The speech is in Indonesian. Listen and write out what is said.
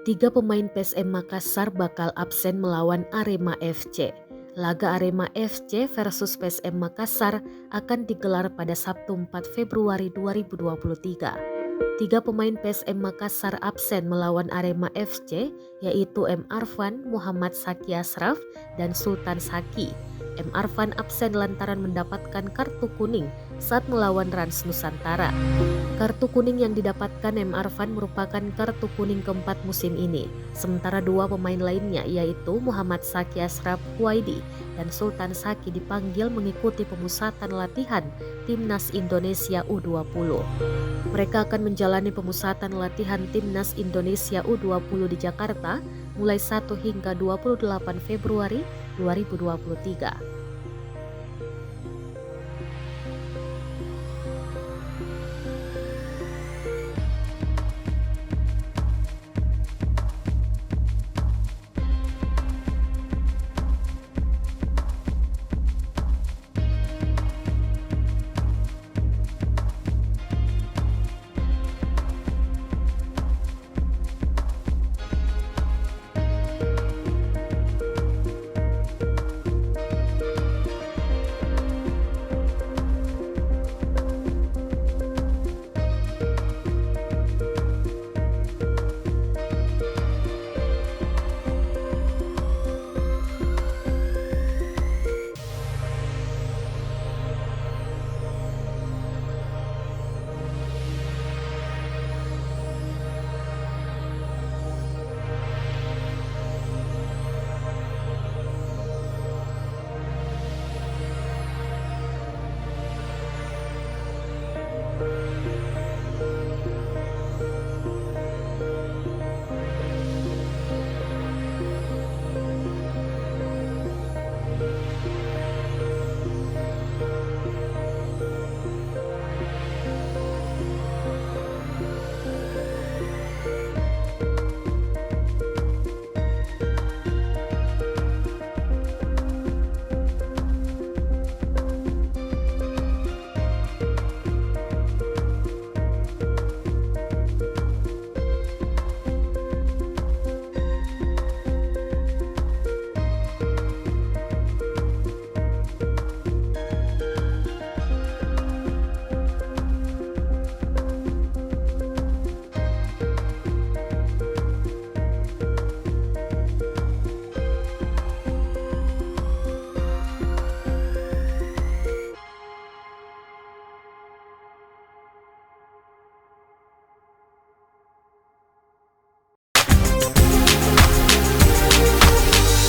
Tiga pemain PSM Makassar bakal absen melawan Arema FC. Laga Arema FC versus PSM Makassar akan digelar pada Sabtu 4 Februari 2023. Tiga pemain PSM Makassar absen melawan Arema FC, yaitu M. Arfan, Muhammad Saki Ashraf, dan Sultan Saki. M. Arfan absen lantaran mendapatkan kartu kuning saat melawan Rans Nusantara. Kartu kuning yang didapatkan M. Arfan merupakan kartu kuning keempat musim ini. Sementara dua pemain lainnya yaitu Muhammad Saki Ashraf Huwaidi dan Sultan Saki dipanggil mengikuti pemusatan latihan Timnas Indonesia U20. Mereka akan menjalani pemusatan latihan Timnas Indonesia U20 di Jakarta mulai 1 hingga 28 Februari 2023.